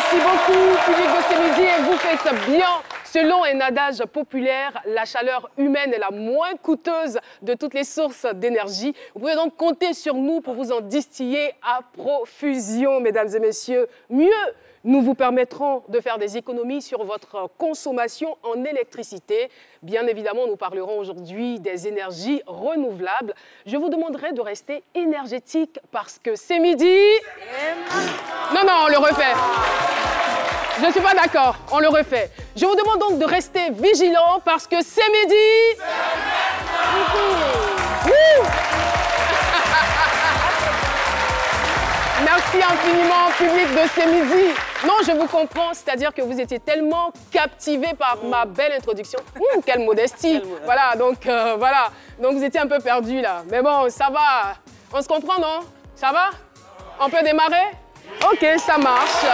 Merci beaucoup, public de ce midi, et vous faites bien. Selon un adage populaire, la chaleur humaine est la moins coûteuse de toutes les sources d'énergie. Vous pouvez donc compter sur nous pour vous en distiller à profusion, mesdames et messieurs. Mieux, nous vous permettrons de faire des économies sur votre consommation en électricité. Bien évidemment, nous parlerons aujourd'hui des énergies renouvelables. Je vous demanderai de rester énergétique parce que c'est midi. Non, on le refait. Je ne suis pas d'accord, on le refait. Je vous demande donc de rester vigilant parce que c'est midi. Merci infiniment, public de ce midi. Non, je vous comprends, c'est-à-dire que vous étiez tellement captivés par ma belle introduction. Quelle modestie. Voilà, donc vous étiez un peu perdus là. Mais bon, ça va. On se comprend, non? Ça va? On peut démarrer? Ok, ça marche.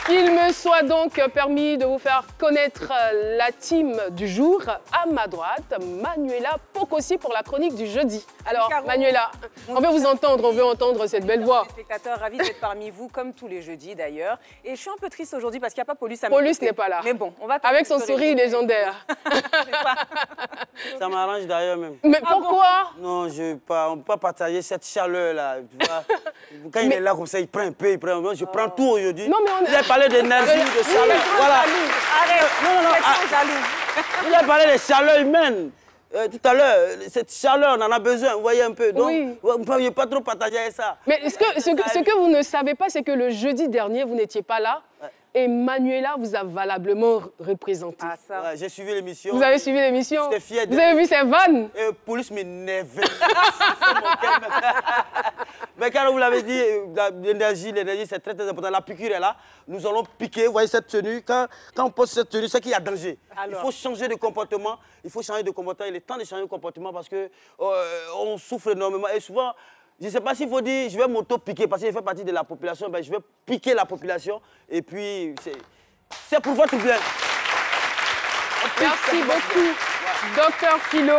Il me soit donc permis de vous faire connaître la team du jour. À ma droite, Manuela Pocosi pour la chronique du jeudi. Alors, Manuela, on veut vous entendre, on veut entendre cette belle voix. Spectateurs, ravis d'être parmi vous, comme tous les jeudis d'ailleurs. Et je suis un peu triste aujourd'hui parce qu'il n'y a pas Paulus à Paulus n'est pas là. Mais bon, on va... Avec son sourire légendaire. Ça m'arrange d'ailleurs même. Mais pourquoi? Non, on ne peut pas partager cette chaleur-là. Quand il est là comme ça, il prend un peu, Moi, je prends tout aujourd'hui. Non, mais on Il a parlé d'énergie, de chaleur. Voilà. Arrête, non, jaloux. Il a parlé de chaleur humaine. Tout à l'heure, cette chaleur, on en a besoin, vous voyez un peu. Donc, vous ne pouvez pas trop partager ça. Mais ce que vous ne savez pas, c'est que le jeudi dernier, vous n'étiez pas là. Et Manuela vous a valablement représenté. Ah, ça. Ouais, j'ai suivi l'émission. Vous avez suivi l'émission? J'étais fier de... Vous avez vu ses vannes? Police m'énervait. Mais quand vous l'avez dit, l'énergie, c'est très, très important. La piqûre est là. Nous allons piquer, vous voyez cette tenue. Quand on pose cette tenue, c'est qu'il y a danger. Alors, il faut changer de comportement. Il faut changer de comportement. Il est temps de changer de comportement parce qu'on souffre énormément. Et souvent, je ne sais pas s'il faut dire, je vais m'auto-piquer parce que je fais partie de la population. Ben, je vais piquer la population et puis c'est pour votre bien. Merci beaucoup, Docteur Philo.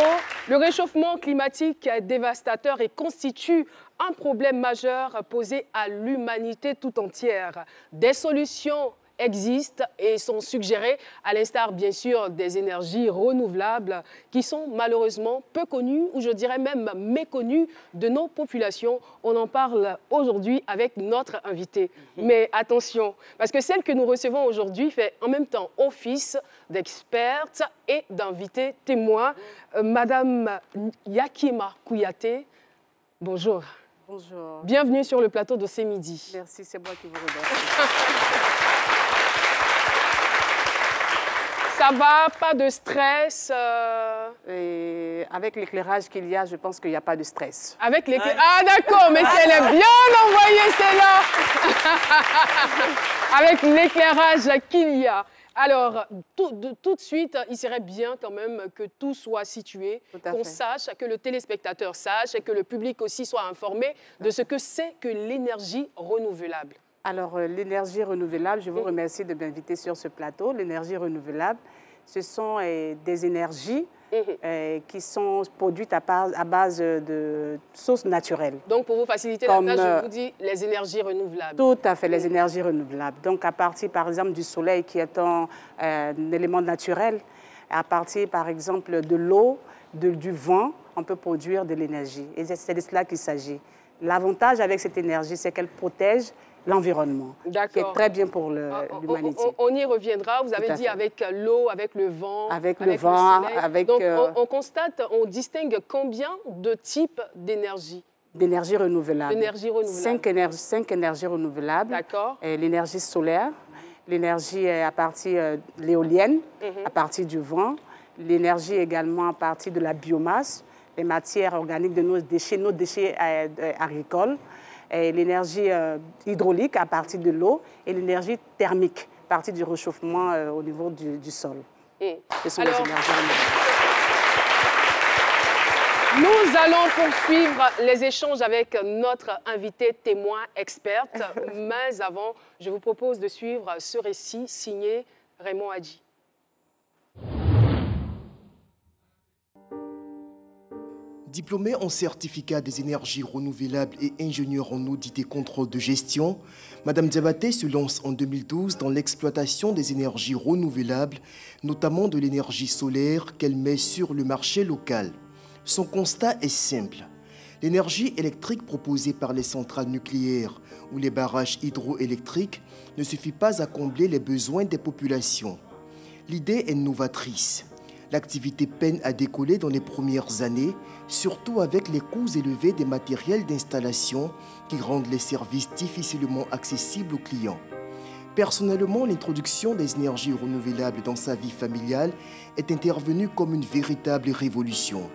Le réchauffement climatique est dévastateur et constitue un problème majeur posé à l'humanité tout entière. Des solutions existent et sont suggérées, à l'instar bien sûr des énergies renouvelables qui sont malheureusement peu connues ou je dirais même méconnues de nos populations. On en parle aujourd'hui avec notre invité. Mais attention, parce que celle que nous recevons aujourd'hui fait en même temps office d'experte et d'invité témoin. Madame Yakima Kouyaté, bonjour. Bonjour. Bienvenue sur le plateau de C'est midi. Merci, c'est moi qui vous remercie. Ça va, pas de stress Et avec l'éclairage qu'il y a, je pense qu'il n'y a pas de stress. Avec l'éclairage... Ah d'accord, mais si elle est bien envoyée, celle-là. Avec l'éclairage qu'il y a. Alors, tout de suite, il serait bien quand même que tout soit situé, qu'on sache, que le téléspectateur sache et que le public aussi soit informé de ce que c'est que l'énergie renouvelable. Alors, l'énergie renouvelable, je vous remercie de m'inviter sur ce plateau. L'énergie renouvelable, ce sont des énergies qui sont produites à base de sources naturelles. Donc, pour vous faciliter la tâche, je vous dis les énergies renouvelables. Tout à fait, les énergies renouvelables. Donc, à partir, par exemple, du soleil, qui est un élément naturel, à partir, par exemple, de l'eau, du vent, on peut produire de l'énergie. Et c'est de cela qu'il s'agit. L'avantage avec cette énergie, c'est qu'elle protège l'environnement, qui est très bien pour l'humanité. On y reviendra. Vous avez dit avec l'eau, avec le vent, avec le vent, avec... Donc, on constate, on distingue combien de types d'énergie? D'énergie renouvelable. D'énergie renouvelable. 5 énergies renouvelables. D'accord. L'énergie solaire, l'énergie à partir de l'éolienne, à partir du vent, l'énergie également à partir de la biomasse, les matières organiques de nos déchets agricoles, l'énergie hydraulique à partir de l'eau et l'énergie thermique à partir du réchauffement au niveau du sol. Ce sont les énergies renouvelables. Nous allons poursuivre les échanges avec notre invité témoin experte. Mais avant, je vous propose de suivre ce récit signé Raymond Hadji. Diplômé en certificat des énergies renouvelables et ingénieur en audit et contrôle de gestion, Madame Diabaté se lance en 2012 dans l'exploitation des énergies renouvelables, notamment de l'énergie solaire qu'elle met sur le marché local. Son constat est simple. L'énergie électrique proposée par les centrales nucléaires ou les barrages hydroélectriques ne suffit pas à combler les besoins des populations. L'idée est novatrice. L'activité peine à décoller dans les premières années, surtout avec les coûts élevés des matériels d'installation qui rendent les services difficilement accessibles aux clients. Personnellement, l'introduction des énergies renouvelables dans sa vie familiale est intervenue comme une véritable révolution.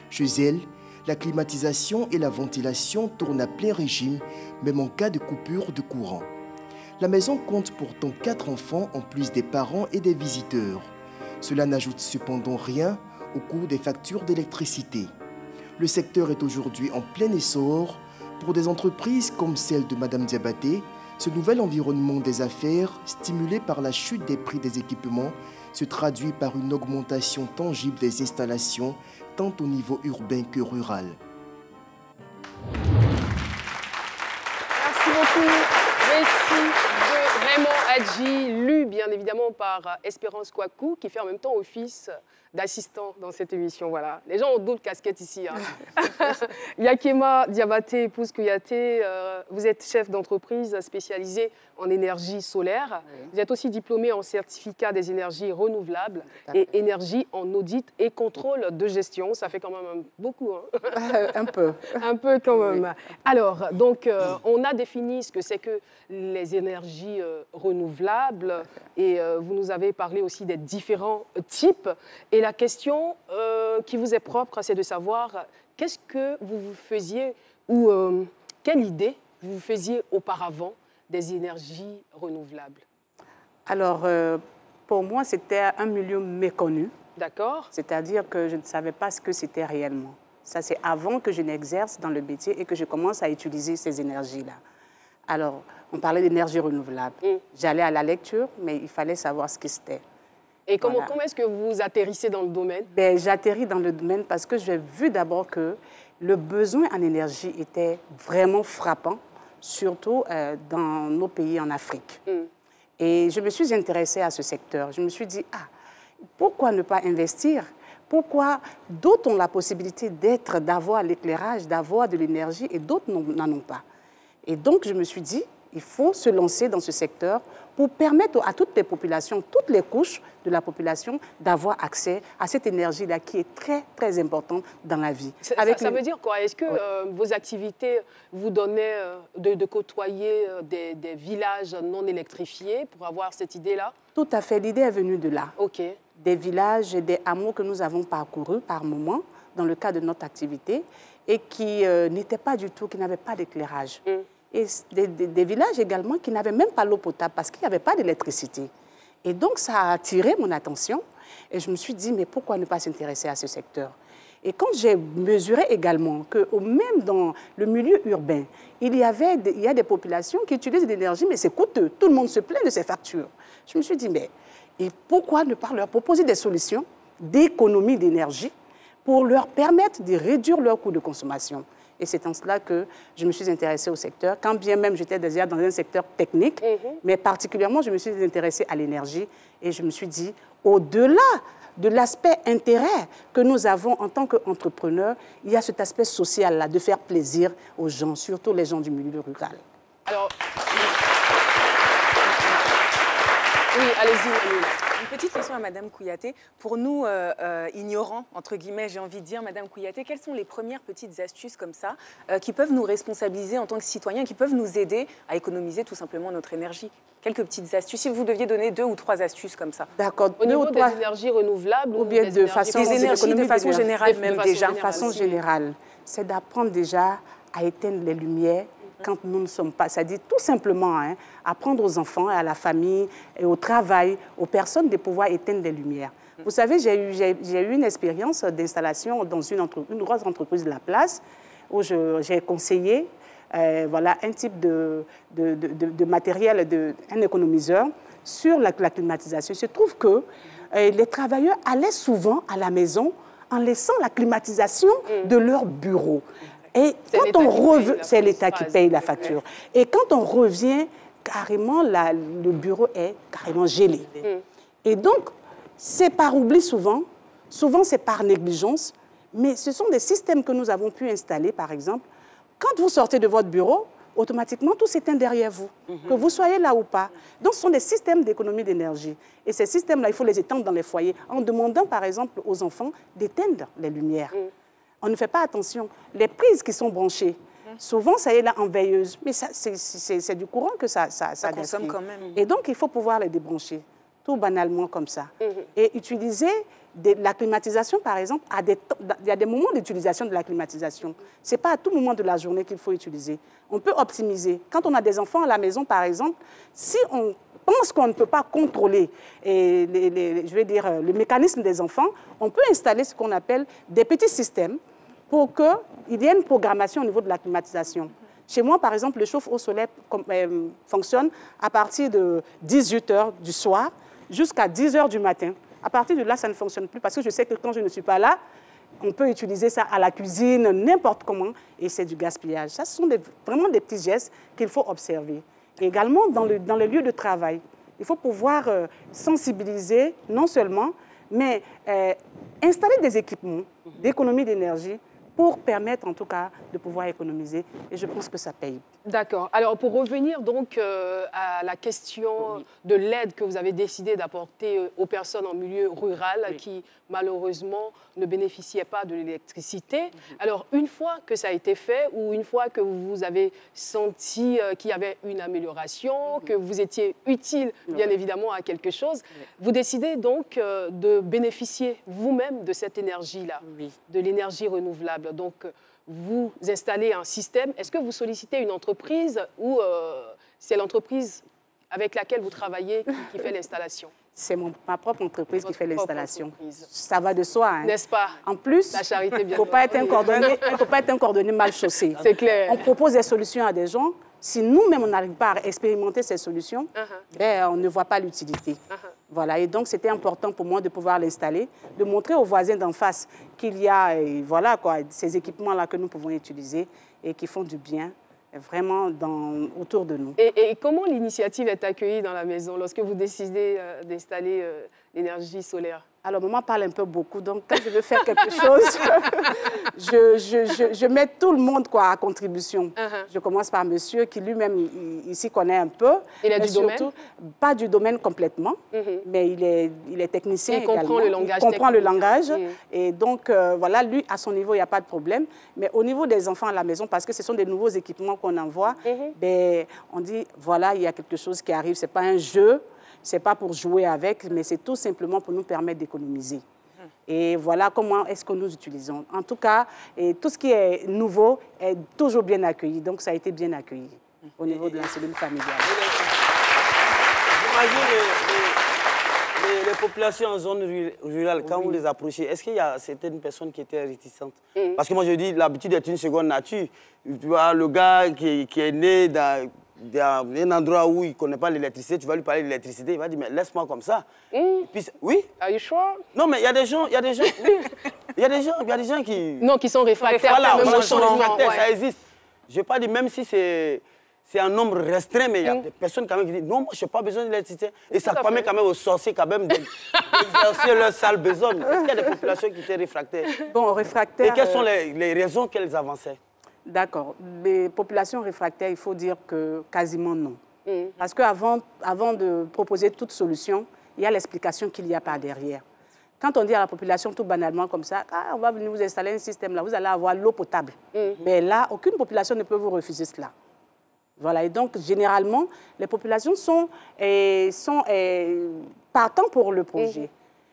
Chez elle, la climatisation et la ventilation tournent à plein régime, même en cas de coupure de courant. La maison compte pourtant 4 enfants en plus des parents et des visiteurs. Cela n'ajoute cependant rien au coût des factures d'électricité. Le secteur est aujourd'hui en plein essor. Pour des entreprises comme celle de Madame Diabaté, ce nouvel environnement des affaires, stimulé par la chute des prix des équipements, se traduit par une augmentation tangible des installations, tant au niveau urbain que rural. Merci beaucoup. Récit de Raymond Hadji, lu bien évidemment par Espérance Kouakou, qui fait en même temps office d'assistant dans cette émission. Voilà. Les gens ont d'autres casquettes ici. Hein. Yakema Diabaté, épouse Kouyaté, vous êtes chef d'entreprise spécialisée en énergie solaire. Oui. Vous êtes aussi diplômé en certificat des énergies renouvelables et énergie en audit et contrôle de gestion. Ça fait quand même beaucoup. Hein. Un peu. Un peu quand même. Oui. Alors, donc, on a défini ce que c'est que les énergies renouvelables et vous nous avez parlé aussi des différents types. Et la question qui vous est propre, c'est de savoir qu'est-ce que vous faisiez ou quelle idée vous faisiez auparavant des énergies renouvelables? Alors, pour moi, c'était un milieu méconnu. D'accord. C'est-à-dire que je ne savais pas ce que c'était réellement. Ça, c'est avant que je n'exerce dans le métier et que je commence à utiliser ces énergies-là. Alors, on parlait d'énergie renouvelable. J'allais à la lecture, mais il fallait savoir ce que c'était. Et comment est-ce que vous atterrissez dans le domaine? J'atterris dans le domaine parce que j'ai vu d'abord que le besoin en énergie était vraiment frappant, surtout dans nos pays en Afrique. Et je me suis intéressée à ce secteur. Je me suis dit, pourquoi ne pas investir? Pourquoi d'autres ont la possibilité d'avoir l'éclairage, d'avoir de l'énergie et d'autres n'en ont pas? Et donc, je me suis dit, il faut se lancer dans ce secteur pour permettre à toutes les populations, toutes les couches de la population, d'avoir accès à cette énergie-là qui est très, très importante dans la vie. Ça veut dire quoi? Est-ce que vos activités vous donnaient de côtoyer des villages non électrifiés pour avoir cette idée-là? Tout à fait. L'idée est venue de là. OK. Des villages et des hameaux que nous avons parcourus par moment dans le cadre de notre activité et qui n'étaient pas du tout, qui n'avaient pas d'éclairage. Et des villages également qui n'avaient même pas l'eau potable parce qu'il n'y avait pas d'électricité. Et donc, ça a attiré mon attention et je me suis dit, mais pourquoi ne pas s'intéresser à ce secteur? Et quand j'ai mesuré également que même dans le milieu urbain, il y a des populations qui utilisent de l'énergie, mais c'est coûteux. Tout le monde se plaint de ces factures. Je me suis dit, mais et pourquoi ne pas leur proposer des solutions d'économie d'énergie pour leur permettre de réduire leur coût de consommation? Et c'est en cela que je me suis intéressée au secteur, quand bien même j'étais déjà dans un secteur technique, mais particulièrement je me suis intéressée à l'énergie et je me suis dit, au-delà de l'aspect intérêt que nous avons en tant qu'entrepreneurs, il y a cet aspect social-là, de faire plaisir aux gens, surtout les gens du milieu rural. Alors, oui, allez-y. Une petite question à Madame Kouyaté. Pour nous, ignorants, entre guillemets, j'ai envie de dire, Madame Kouyaté, quelles sont les premières petites astuces comme ça qui peuvent nous responsabiliser en tant que citoyens, qui peuvent nous aider à économiser tout simplement notre énergie? Quelques petites astuces, si vous deviez donner 2 ou 3 astuces comme ça. D'accord. Au niveau des énergies renouvelables ou bien de façon générale, même déjà. De façon générale, c'est d'apprendre déjà à éteindre les lumières quand nous ne sommes pas. C'est-à-dire tout simplement apprendre aux enfants, à la famille, et au travail, aux personnes de pouvoir éteindre les lumières. Vous savez, j'ai eu une expérience d'installation dans une grosse entreprise de la place où j'ai conseillé un type de matériel, un économiseur sur la climatisation. Il se trouve que les travailleurs allaient souvent à la maison en laissant la climatisation de leur bureau. Et quand on revient, c'est l'État qui paye la facture. Et quand on revient, carrément, le bureau est carrément gelé. Et donc, c'est par oubli souvent c'est par négligence, mais ce sont des systèmes que nous avons pu installer, par exemple. Quand vous sortez de votre bureau, automatiquement, tout s'éteint derrière vous, que vous soyez là ou pas. Donc, ce sont des systèmes d'économie d'énergie. Et ces systèmes-là, il faut les étendre dans les foyers, en demandant, par exemple, aux enfants d'éteindre les lumières. On ne fait pas attention. Les prises qui sont branchées, souvent, ça est là en veilleuse. Mais c'est du courant que ça consomme quand même. Et donc, il faut pouvoir les débrancher, tout banalement comme ça. Et utiliser la climatisation, par exemple, il y a des moments d'utilisation de la climatisation. Ce n'est pas à tout moment de la journée qu'il faut utiliser. On peut optimiser. Quand on a des enfants à la maison, par exemple, si on pense qu'on ne peut pas contrôler le mécanisme des enfants, on peut installer ce qu'on appelle des petits systèmes pour qu'il y ait une programmation au niveau de la climatisation. Chez moi, par exemple, le chauffe-eau solaire fonctionne à partir de 18 h du soir jusqu'à 10 h du matin. À partir de là, ça ne fonctionne plus parce que je sais que quand je ne suis pas là, on peut utiliser ça à la cuisine, n'importe comment, et c'est du gaspillage. Ça, ce sont vraiment des petits gestes qu'il faut observer. Et également, dans les lieux de travail, il faut pouvoir sensibiliser, non seulement, mais installer des équipements d'économie d'énergie pour permettre, en tout cas, de pouvoir économiser. Et je pense que ça paye. D'accord. Alors, pour revenir donc à la question de l'aide que vous avez décidé d'apporter aux personnes en milieu rural qui, malheureusement, ne bénéficiaient pas de l'électricité. Alors, une fois que ça a été fait ou une fois que vous avez senti qu'il y avait une amélioration, que vous étiez utile, bien évidemment, à quelque chose, vous décidez donc de bénéficier vous-même de cette énergie-là, de l'énergie renouvelable. Donc, vous installez un système. Est-ce que vous sollicitez une entreprise ou c'est l'entreprise avec laquelle vous travaillez qui fait l'installation? C'est ma propre entreprise qui fait l'installation. Ça va de soi. Hein. N'est-ce pas? En plus, la charité, bien il ne faut pas être un cordonnier mal chaussé. C'est clair. On propose des solutions à des gens. Si nous-mêmes, on n'arrive pas à expérimenter ces solutions, on ne voit pas l'utilité. Voilà, et donc c'était important pour moi de pouvoir l'installer, de montrer aux voisins d'en face qu'il y a ces équipements-là que nous pouvons utiliser et qui font du bien vraiment autour de nous. Et comment l'initiative est accueillie dans la maison lorsque vous décidez d'installer l'énergie solaire? Alors, maman parle un peu beaucoup, donc quand je veux faire quelque chose, je mets tout le monde à contribution. Je commence par monsieur qui lui-même, il s'y connaît un peu. Il est du domaine? Pas du domaine complètement, mais il est technicien également. Il comprend le langage. Il comprend le langage. Et donc, voilà, lui, à son niveau, il n'y a pas de problème. Mais au niveau des enfants à la maison, parce que ce sont des nouveaux équipements qu'on envoie, on dit, voilà, il y a quelque chose qui arrive. Ce n'est pas un jeu. Ce n'est pas pour jouer avec, mais c'est tout simplement pour nous permettre d'économiser. Et voilà comment est-ce que nous utilisons. En tout cas, tout ce qui est nouveau est toujours bien accueilli. Donc, ça a été bien accueilli au niveau de la cellule familiale. J'imagine les populations en zone rurale, quand vous les approchez, est-ce qu'il y a certaines personnes qui étaient réticentes? Parce que moi, je dis, l'habitude est une seconde nature. Tu vois, le gars qui est né dans un endroit où il ne connaît pas l'électricité, tu vas lui parler de l'électricité, il va dire, mais laisse-moi comme ça. Puis, oui. Are you sure? Non, mais il y a des gens, oui. Il y a des gens qui... Non, qui sont réfractaires. Voilà, ça existe. Je ne vais pas dire, même si c'est un nombre restreint, mais il y a des personnes quand même qui disent, non, moi, je n'ai pas besoin d'électricité. Et ça permet quand même aux sorciers quand même d'exercer leur sale besogne. Est-ce qu'il y a des populations qui étaient réfractaires? Bon, réfractaires... Et quelles sont les raisons qu'elles avançaient? D'accord. Les populations réfractaires, il faut dire que quasiment non. Parce qu'avant de proposer toute solution, il y a l'explication qu'il y a par derrière. Quand on dit à la population tout banalement comme ça, on va venir vous installer un système là, vous allez avoir l'eau potable. Mais là, aucune population ne peut vous refuser cela. Voilà, et donc généralement, les populations sont partants pour le projet.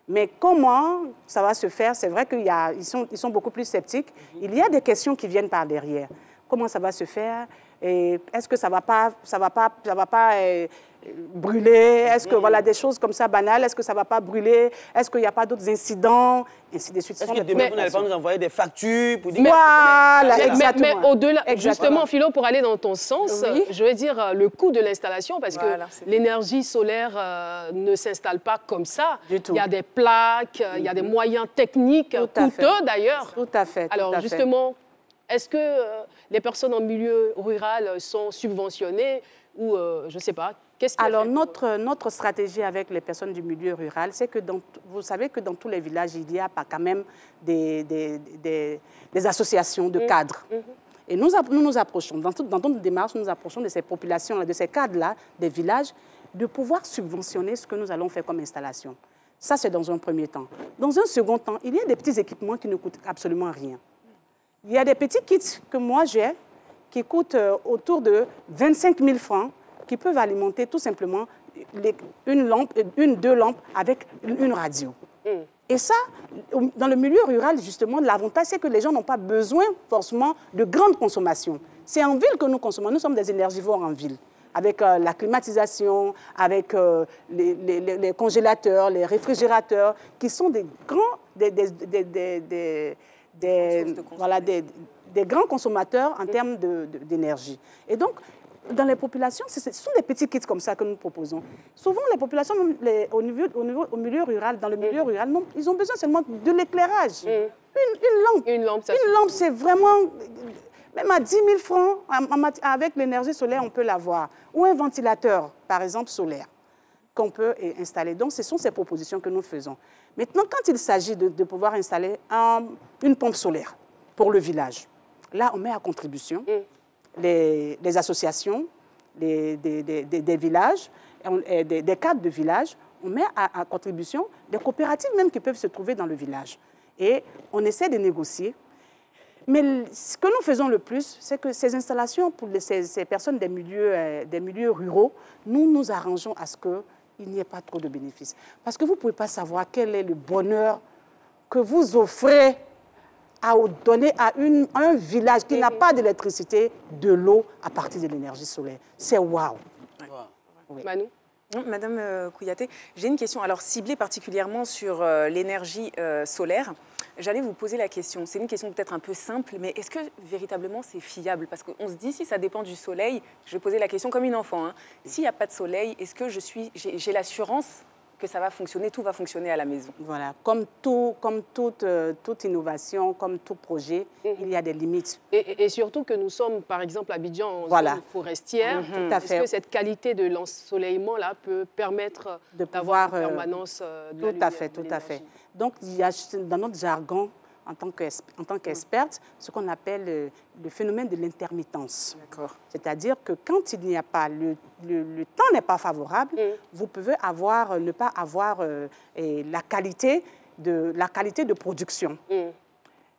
Mais comment ça va se faire? C'est vrai qu'ils sont beaucoup plus sceptiques. Il y a des questions qui viennent par derrière. comment ça va se faire, est-ce que ça va pas brûler, est-ce que voilà des choses comme ça banales, est-ce que ça va pas brûler, est-ce qu'il n'y a pas d'autres incidents, ainsi de suite. Est-ce que demain vous n'allez pas nous envoyer des factures pour dire... Voilà, mais au-delà, exactement. Justement, Philo, pour aller dans ton sens, Oui. je veux dire le coût de l'installation, parce Voilà, que l'énergie solaire ne s'installe pas comme ça. Du tout. Il y a des plaques, il y a des moyens techniques, Tout à fait. coûteux d'ailleurs. Tout à fait. Alors tout à fait. justement, est-ce que les personnes en milieu rural sont subventionnées ou je ne sais pas? Qu'est-ce qui est Alors, fait notre stratégie avec les personnes du milieu rural, c'est que vous savez que dans tous les villages, il y a quand même des associations de cadres. Et nous nous approchons, dans notre démarche, nous nous approchons de ces populations-là, de ces cadres-là, des villages, de pouvoir subventionner ce que nous allons faire comme installation. Ça, c'est dans un premier temps. Dans un second temps, il y a des petits équipements qui ne coûtent absolument rien. Il y a des petits kits que moi j'ai, qui coûtent autour de 25 000 francs, qui peuvent alimenter tout simplement deux lampes avec une radio. Et ça, dans le milieu rural, justement, l'avantage, c'est que les gens n'ont pas besoin forcément de grandes consommations. C'est en ville que nous consommons. Nous sommes des énergivores en ville, avec la climatisation, avec les congélateurs, les réfrigérateurs, qui sont des grands, des grands consommateurs en termes d'énergie. Et donc, dans les populations, ce sont des petits kits comme ça que nous proposons. Souvent, les populations, au milieu rural, dans le milieu rural, ils ont besoin seulement de l'éclairage. Une lampe, c'est vraiment... Même à 10 000 francs, avec l'énergie solaire, on peut l'avoir. Ou un ventilateur, par exemple, solaire, qu'on peut installer. Donc, ce sont ces propositions que nous faisons. Maintenant, quand il s'agit de pouvoir installer une pompe solaire pour le village, là, on met à contribution les associations des villages, des cadres de village, on met à contribution des coopératives même qui peuvent se trouver dans le village. Et on essaie de négocier. Mais ce que nous faisons le plus, c'est que ces installations pour ces personnes des milieux ruraux, nous nous arrangeons à ce qu'il n'y ait pas trop de bénéfices. Parce que vous ne pouvez pas savoir quel est le bonheur que vous offrez à donner à un village qui n'a pas d'électricité, de l'eau à partir de l'énergie solaire. C'est waouh. Oui. Manu? Madame Kouyaté, j'ai une question alors ciblée particulièrement sur l'énergie solaire. J'allais vous poser la question, c'est une question peut-être un peu simple, mais est-ce que véritablement c'est fiable? Parce qu'on se dit, si ça dépend du soleil, je vais poser la question comme une enfant, hein. S'il n'y a pas de soleil, est-ce que j'ai l'assurance que ça va fonctionner, tout va fonctionner à la maison? Voilà, comme toute innovation, comme tout projet, il y a des limites. Et surtout que nous sommes, par exemple, à Abidjan, en zone forestière. Est-ce que cette qualité de l'ensoleillement-là peut permettre d'avoir une permanence de la lumière, tout à fait. Donc, il y a dans notre jargon, en tant qu'experte, ce qu'on appelle le phénomène de l'intermittence. C'est-à-dire que quand il n'y a pas, le temps n'est pas favorable, vous pouvez ne pas avoir la qualité de production.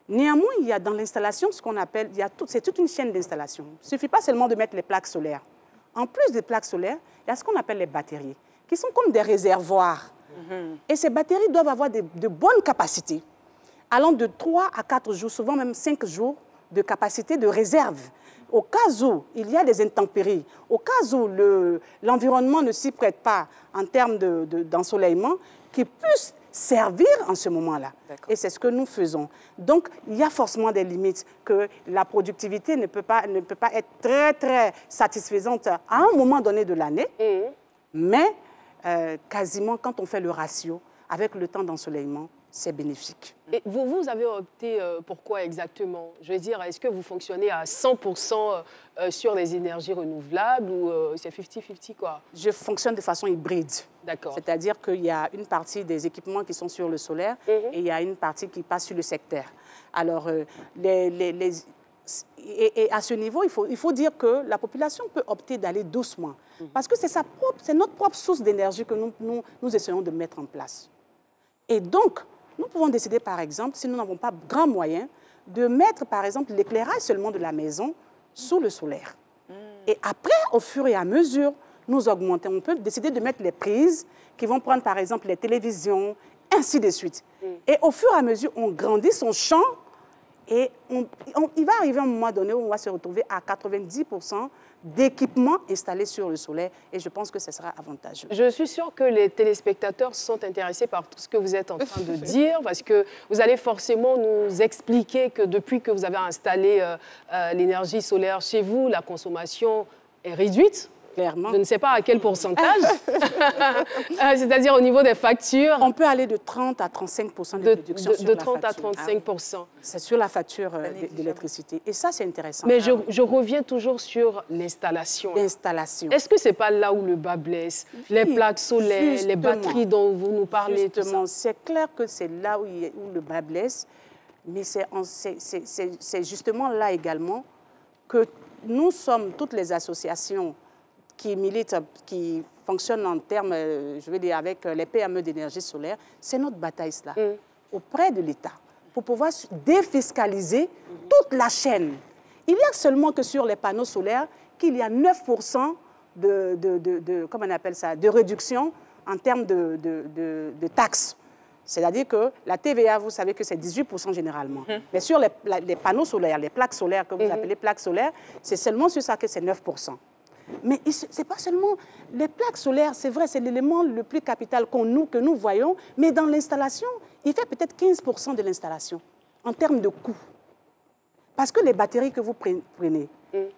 Néanmoins, il y a dans l'installation ce qu'on appelle, c'est toute une chaîne d'installation. Il ne suffit pas seulement de mettre les plaques solaires. En plus des plaques solaires, il y a ce qu'on appelle les batteries, qui sont comme des réservoirs. Et ces batteries doivent avoir de bonnes capacités, allant de 3 à 4 jours, souvent même 5 jours de capacité de réserve. Au cas où il y a des intempéries, au cas où l'environnement ne s'y prête pas en termes d'ensoleillement, qui puissent servir en ce moment-là. Et c'est ce que nous faisons. Donc, il y a forcément des limites, que la productivité ne peut pas être très, très satisfaisante à un moment donné de l'année, mais quasiment quand on fait le ratio, avec le temps d'ensoleillement, c'est bénéfique. Et vous avez opté pour quoi exactement? Je veux dire, est-ce que vous fonctionnez à 100% sur les énergies renouvelables ou c'est 50-50 quoi? Je fonctionne de façon hybride. D'accord. C'est-à-dire qu'il y a une partie des équipements qui sont sur le solaire et il y a une partie qui passe sur le secteur. Alors, et à ce niveau, il faut dire que la population peut opter d'aller doucement. Parce que c'est notre propre source d'énergie que nous essayons de mettre en place. Et donc, nous pouvons décider, par exemple, si nous n'avons pas grand moyen, de mettre, par exemple, l'éclairage seulement de la maison sous le solaire. Et après, au fur et à mesure, nous augmentons. On peut décider de mettre les prises qui vont prendre, par exemple, les télévisions, ainsi de suite. Et au fur et à mesure, on grandit son champ Et il va arriver un moment donné où on va se retrouver à 90% d'équipements installés sur le soleil et je pense que ce sera avantageux. Je suis sûre que les téléspectateurs sont intéressés par tout ce que vous êtes en train de dire parce que vous allez forcément nous expliquer que depuis que vous avez installé l'énergie solaire chez vous, la consommation est réduite. Clairement. Je ne sais pas à quel pourcentage, c'est-à-dire au niveau des factures. On peut aller de 30 à 35% de réduction sur la facture. De 30 à 35%. C'est sur la facture d'électricité. Et ça, c'est intéressant. Mais je reviens toujours sur l'installation. L'installation. Est-ce que ce n'est pas là où le bas blesse? Les plaques solaires, les batteries dont vous nous parlez, justement, c'est clair que c'est là où le bas blesse. Mais c'est justement là également que nous sommes, toutes les associations qui militent, qui fonctionnent en termes, je veux dire, avec les PME d'énergie solaire, c'est notre bataille, cela, auprès de l'État, pour pouvoir défiscaliser toute la chaîne. Il y a seulement que sur les panneaux solaires qu'il y a 9% comment on appelle ça, de réduction en termes de taxes. C'est-à-dire que la TVA, vous savez que c'est 18% généralement. Mais sur les panneaux solaires, les plaques solaires que vous appelez plaques solaires, c'est seulement sur ça que c'est 9%. Mais ce n'est pas seulement les plaques solaires, c'est vrai, c'est l'élément le plus capital que nous voyons, mais dans l'installation, il fait peut-être 15% de l'installation en termes de coût. Parce que les batteries que vous prenez,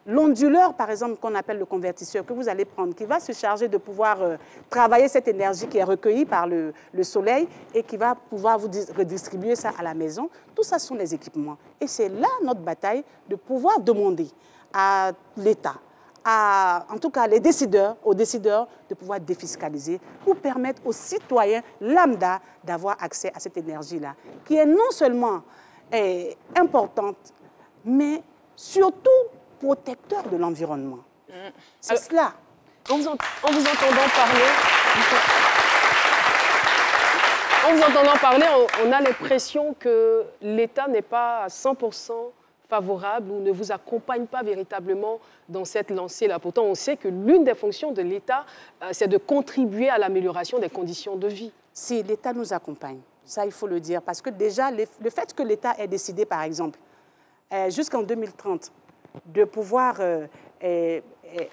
l'onduleur, par exemple, qu'on appelle le convertisseur, que vous allez prendre, qui va se charger de pouvoir travailler cette énergie qui est recueillie par le soleil et qui va pouvoir vous redistribuer ça à la maison, tout ça sont les équipements. Et c'est là notre bataille de pouvoir demander à l'État, en tout cas aux décideurs de pouvoir défiscaliser pour permettre aux citoyens lambda d'avoir accès à cette énergie-là, qui est non seulement importante, mais surtout protecteur de l'environnement. C'est cela. En vous entendant parler, on a l'impression que l'État n'est pas à 100% favorable ou ne vous accompagne pas véritablement dans cette lancée-là. Pourtant, on sait que l'une des fonctions de l'État, c'est de contribuer à l'amélioration des conditions de vie. Si l'État nous accompagne, ça il faut le dire, parce que déjà, le fait que l'État ait décidé, par exemple, jusqu'en 2030, de pouvoir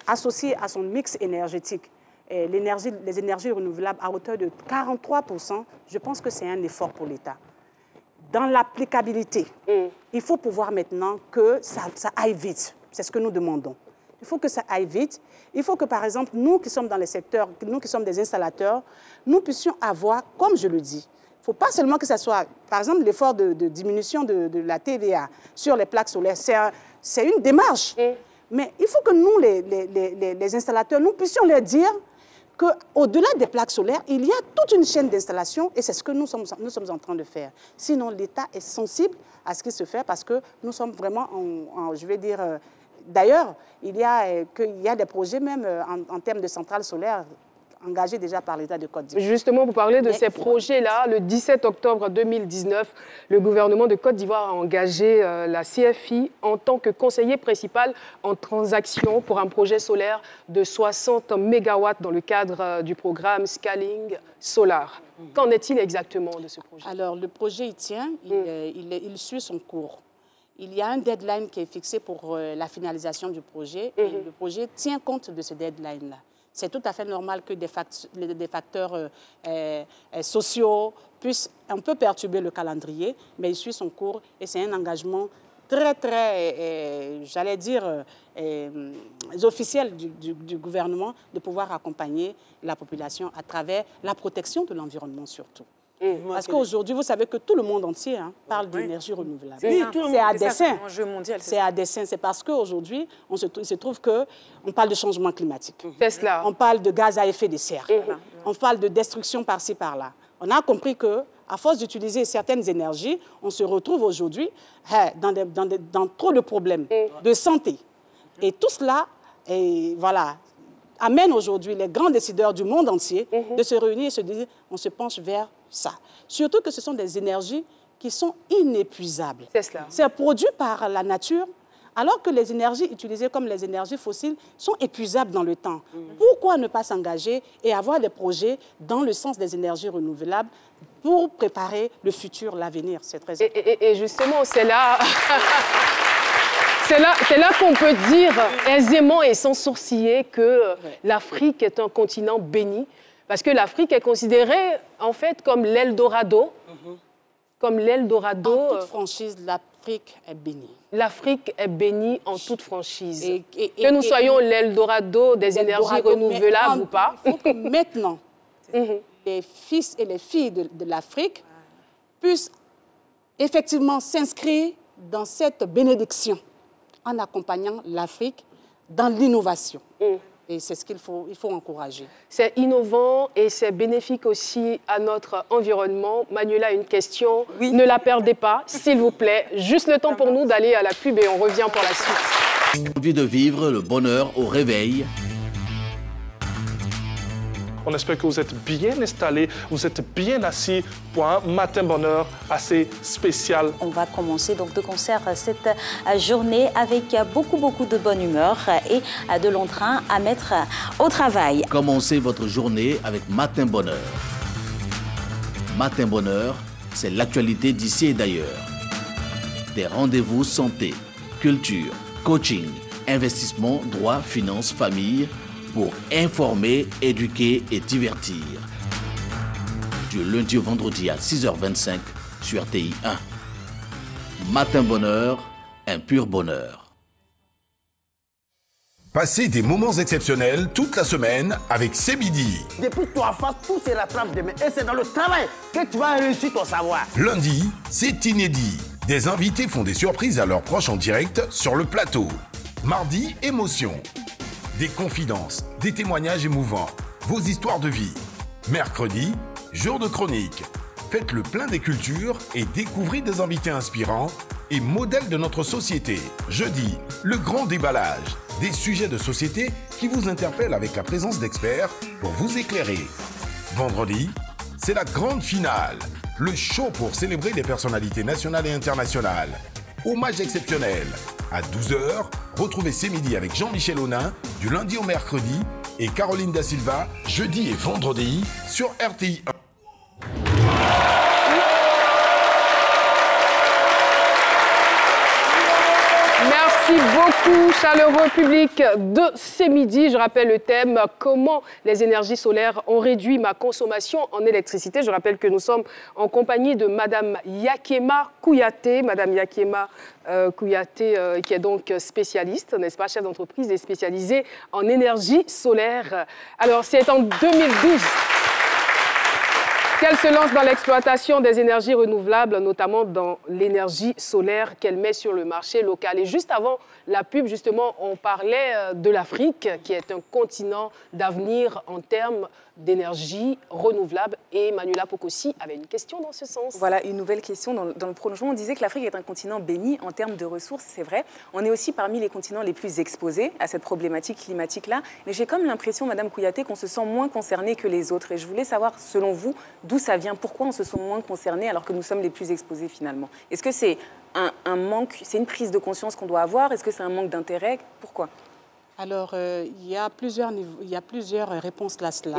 associer à son mix énergétique les énergies renouvelables à hauteur de 43%, je pense que c'est un effort pour l'État. Dans l'applicabilité, il faut pouvoir maintenant que ça aille vite. C'est ce que nous demandons. Il faut que ça aille vite. Il faut que, par exemple, nous qui sommes dans les secteurs, nous qui sommes des installateurs, nous puissions avoir, comme je le dis, il ne faut pas seulement que ça soit, par exemple, l'effort de diminution de la TVA sur les plaques solaires, c'est une démarche. Mais il faut que nous, les installateurs, nous puissions leur dire qu'au-delà des plaques solaires, il y a toute une chaîne d'installation et c'est ce que nous sommes en train de faire. Sinon, l'État est sensible à ce qui se fait parce que nous sommes vraiment, je vais dire, d'ailleurs, il y a des projets même en termes de centrales solaires engagés déjà par l'État de Côte d'Ivoire. Justement, vous parlez de ces projets-là. Le 17 octobre 2019, le gouvernement de Côte d'Ivoire a engagé la CFI en tant que conseiller principal en transaction pour un projet solaire de 60 MW dans le cadre du programme Scaling Solar. Qu'en est-il exactement de ce projet? Alors, le projet, il tient, il suit son cours. Il y a un deadline qui est fixé pour la finalisation du projet et le projet tient compte de ce deadline-là. C'est tout à fait normal que des facteurs sociaux puissent un peu perturber le calendrier, mais il suit son cours et c'est un engagement très, très, j'allais dire, officiel du gouvernement de pouvoir accompagner la population à travers la protection de l'environnement surtout. Parce qu'aujourd'hui, vous savez que tout le monde entier parle d'énergie renouvelable. Oui, c'est à dessein. C'est à dessein. C'est parce qu'aujourd'hui, il se trouve qu'on parle de changement climatique. Cela. On parle de gaz à effet de serre. On parle de destruction par-ci, par-là. On a compris qu'à force d'utiliser certaines énergies, on se retrouve aujourd'hui dans trop de problèmes de santé. Et tout cela, voilà, amène aujourd'hui les grands décideurs du monde entier de se réunir et se dire, on se penche vers ça. Surtout que ce sont des énergies qui sont inépuisables. C'est cela. C'est produit par la nature Alors que les énergies utilisées comme les énergies fossiles sont épuisables dans le temps. Pourquoi ne pas s'engager et avoir des projets dans le sens des énergies renouvelables pour préparer le futur, l'avenir? C'est très important. Et justement, c'est là... C'est là qu'on peut dire aisément et sans sourciller que l'Afrique est un continent béni. Parce que l'Afrique est considérée, en fait, comme l'Eldorado. Comme l'Eldorado. En toute franchise, l'Afrique est bénie. L'Afrique est bénie en toute franchise. Que nous soyons l'Eldorado des énergies renouvelables ou pas. Il faut que maintenant, les fils et les filles de l'Afrique puissent effectivement s'inscrire dans cette bénédiction en accompagnant l'Afrique dans l'innovation. Et c'est ce qu'il faut encourager. C'est innovant et c'est bénéfique aussi à notre environnement. Manuela, une question. Oui. Ne la perdez pas, s'il vous plaît. Juste le temps pour nous d'aller à la pub et on revient pour la suite. Envie de vivre le bonheur au réveil. On espère que vous êtes bien installés, vous êtes bien assis pour un matin bonheur assez spécial. On va commencer donc de concert cette journée avec beaucoup de bonne humeur et de l'entrain à mettre au travail. Commencez votre journée avec Matin Bonheur. Matin Bonheur, c'est l'actualité d'ici et d'ailleurs. Des rendez-vous santé, culture, coaching, investissement, droit, finances, famille, pour informer, éduquer et divertir. Du lundi au vendredi à 6h25 sur RTI 1. Matin Bonheur, un pur bonheur. Passez des moments exceptionnels toute la semaine avec C'est Midi. Depuis toi face, tout se rattrape demain. Et c'est dans le travail que tu vas réussir ton savoir. Lundi, c'est inédit. Des invités font des surprises à leurs proches en direct sur le plateau. Mardi, émotion. Des confidences, des témoignages émouvants, vos histoires de vie. Mercredi, jour de chronique. Faites le plein des cultures et découvrez des invités inspirants et modèles de notre société. Jeudi, le grand déballage. Des sujets de société qui vous interpellent avec la présence d'experts pour vous éclairer. Vendredi, c'est la grande finale. Le show pour célébrer des personnalités nationales et internationales. Hommage exceptionnel. À 12h, retrouvez C'est Midi avec Jean-Michel Aunin du lundi au mercredi et Caroline Da Silva jeudi et vendredi sur RTI 1. Merci beaucoup, chaleureux public de C'est Midi. Je rappelle le thème « Comment les énergies solaires ont réduit ma consommation en électricité ». Je rappelle que nous sommes en compagnie de Madame Yakema Kouyaté. Madame Yakema Kouyaté, qui est donc spécialiste, n'est-ce pas, chef d'entreprise et spécialisée en énergie solaire. Alors, c'est en 2012 qu'elle se lance dans l'exploitation des énergies renouvelables, notamment dans l'énergie solaire qu'elle met sur le marché local. Et juste avant la pub, justement, on parlait de l'Afrique, qui est un continent d'avenir en termes d'énergie renouvelable. Et Manuela Pocosi avait une question dans ce sens. Voilà, une nouvelle question. Dans le prolongement, on disait que l'Afrique est un continent béni en termes de ressources, c'est vrai. On est aussi parmi les continents les plus exposés à cette problématique climatique-là. Mais j'ai comme l'impression, Madame Kouyaté, qu'on se sent moins concerné que les autres. Et je voulais savoir, selon vous, d'où ça vient, pourquoi on se sent moins concerné alors que nous sommes les plus exposés finalement. Est-ce que c'est un manque, c'est une prise de conscience qu'on doit avoir? Est-ce que c'est un manque d'intérêt? Pourquoi? Alors, il y a plusieurs réponses à cela.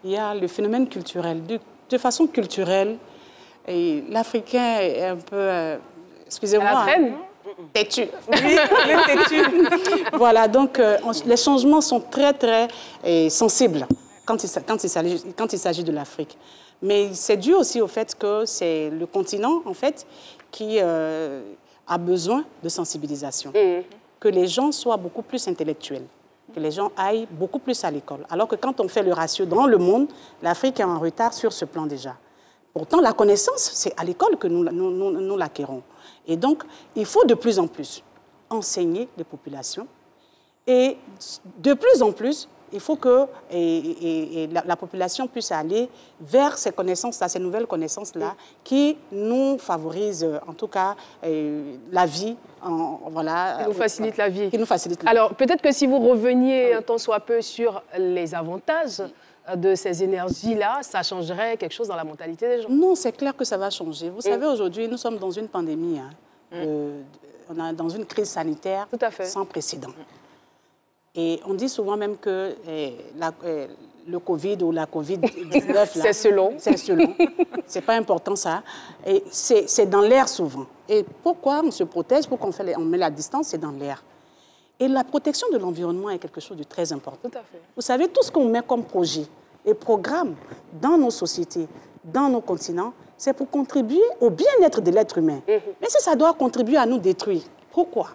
Il y a le phénomène culturel. De façon culturelle, l'Africain est un peu, excusez-moi, têtu. Oui, têtu. Voilà, donc les changements sont très sensibles quand il s'agit de l'Afrique. Mais c'est dû aussi au fait que c'est le continent, en fait, qui a besoin de sensibilisation. Que les gens soient beaucoup plus intellectuels, que les gens aillent beaucoup plus à l'école. Alors que quand on fait le ratio dans le monde, l'Afrique est en retard sur ce plan déjà. Pourtant, la connaissance, c'est à l'école que nous l'acquérons. Et donc, il faut de plus en plus enseigner les populations. Et de plus en plus, il faut que la population puisse aller vers ces connaissances-là, ces nouvelles connaissances-là, qui nous favorisent, en tout cas, la vie. Voilà, qui nous facilite la vie. Qui nous facilite la vie. Alors, peut-être que si vous reveniez un tant soit peu sur les avantages de ces énergies-là, ça changerait quelque chose dans la mentalité des gens? Non, c'est clair que ça va changer. Vous savez, aujourd'hui, nous sommes dans une pandémie dans une crise sanitaire sans précédent. Et on dit souvent même que le Covid ou la Covid-19, c'est selon. C'est selon. C'est pas important ça. Et c'est dans l'air souvent. Et pourquoi on se protège, pourquoi on met la distance, c'est dans l'air. Et la protection de l'environnement est quelque chose de très important. Tout à fait. Vous savez, tout ce qu'on met comme projet et programme dans nos sociétés, dans nos continents, c'est pour contribuer au bien-être de l'être humain. Mais si ça doit contribuer à nous détruire, pourquoi?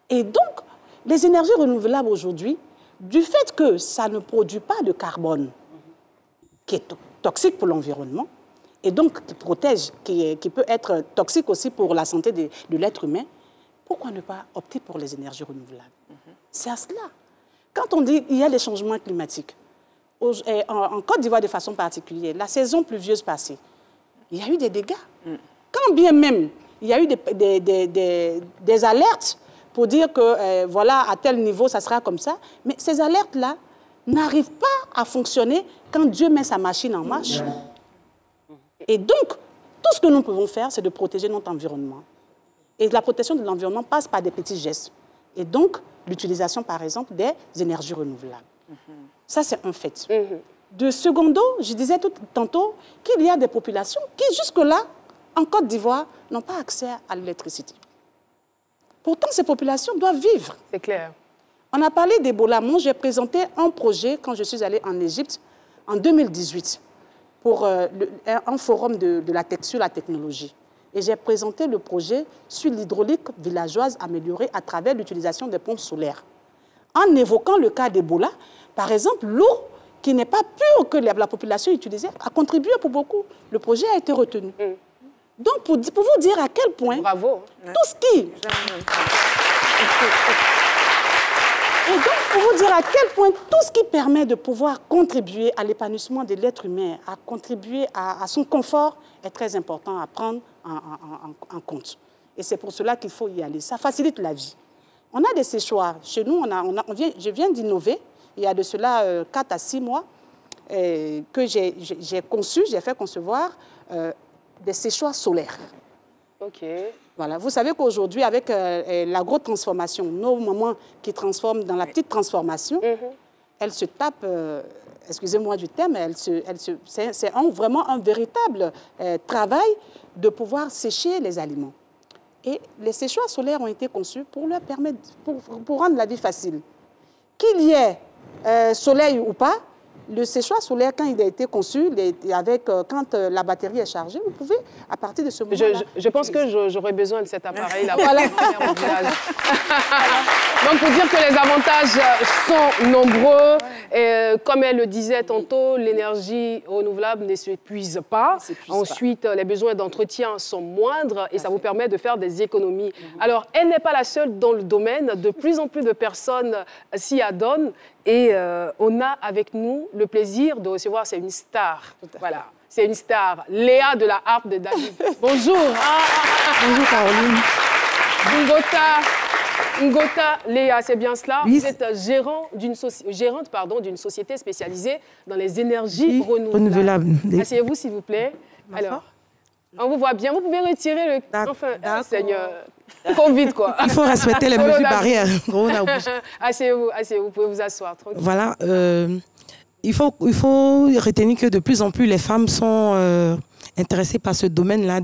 Et donc, les énergies renouvelables aujourd'hui, du fait que ça ne produit pas de carbone, qui est toxique pour l'environnement, et donc qui protège, qui peut être toxique aussi pour la santé de l'être humain, pourquoi ne pas opter pour les énergies renouvelables? C'est à cela. Quand on dit qu'il y a des changements climatiques, en Côte d'Ivoire de façon particulière, la saison pluvieuse passée, il y a eu des dégâts. Quand bien même il y a eu des alertes pour dire que, voilà, à tel niveau, ça sera comme ça, mais ces alertes-là n'arrivent pas à fonctionner quand Dieu met sa machine en marche. Et donc, tout ce que nous pouvons faire, c'est de protéger notre environnement. Et la protection de l'environnement passe par des petits gestes. Et donc, l'utilisation, par exemple, des énergies renouvelables. Ça, c'est un fait. De secondo, je disais tantôt qu'il y a des populations qui, jusque-là, en Côte d'Ivoire, n'ont pas accès à l'électricité. Pourtant, ces populations doivent vivre. C'est clair. On a parlé d'Ebola. Moi, j'ai présenté un projet quand je suis allée en Égypte en 2018 pour un forum sur la technologie. Et j'ai présenté le projet sur l'hydraulique villageoise améliorée à travers l'utilisation des pompes solaires. En évoquant le cas d'Ebola, par exemple, l'eau qui n'est pas pure que la population utilisait a contribué pour beaucoup. Le projet a été retenu. Donc, pour vous dire à quel point... Bravo. Tout ce qui... Et donc, pour vous dire à quel point tout ce qui permet de pouvoir contribuer à l'épanouissement de l'être humain, à contribuer à son confort, est très important à prendre en compte. Et c'est pour cela qu'il faut y aller. Ça facilite la vie. On a des séchoirs. Chez nous, je viens d'innover, il y a de cela 4 à 6 mois, que j'ai fait concevoir des séchoirs solaires. OK. Voilà. Vous savez qu'aujourd'hui, avec l'agro-transformation, nos mamans qui transforment dans la petite transformation, elles se tapent, excusez-moi du terme, c'est vraiment un véritable travail de pouvoir sécher les aliments. Et les séchoirs solaires ont été conçus pour leur permettre, pour rendre la vie facile. Qu'il y ait soleil ou pas, le séchoir solaire, quand il a été conçu, quand la batterie est chargée, vous pouvez, à partir de ce moment-là... Je pense que j'aurais besoin de cet appareil-là. Voilà. Donc, pour dire que les avantages sont nombreux, et comme elle le disait tantôt, l'énergie renouvelable ne s'épuise pas. Ensuite, les besoins d'entretien sont moindres et ça vous permet de faire des économies. Alors, elle n'est pas la seule dans le domaine. De plus en plus de personnes s'y adonnent. Et on a avec nous le plaisir de recevoir, c'est une star. Voilà, c'est une star. Léa de la harpe de David. Bonjour. Bonjour Caroline. Ngota Léa, c'est bien cela? Oui. Vous êtes gérante d'une société spécialisée dans les énergies renouvelables. Asseyez-vous s'il vous plaît. Alors, on vous voit bien. Vous pouvez retirer le... Enfin, Seigneur... Covid, quoi. Il faut respecter les mesures barrières. Asseyez-vous, vous pouvez vous asseoir. Tranquille. Voilà, il faut retenir que de plus en plus les femmes sont intéressées par ce domaine-là,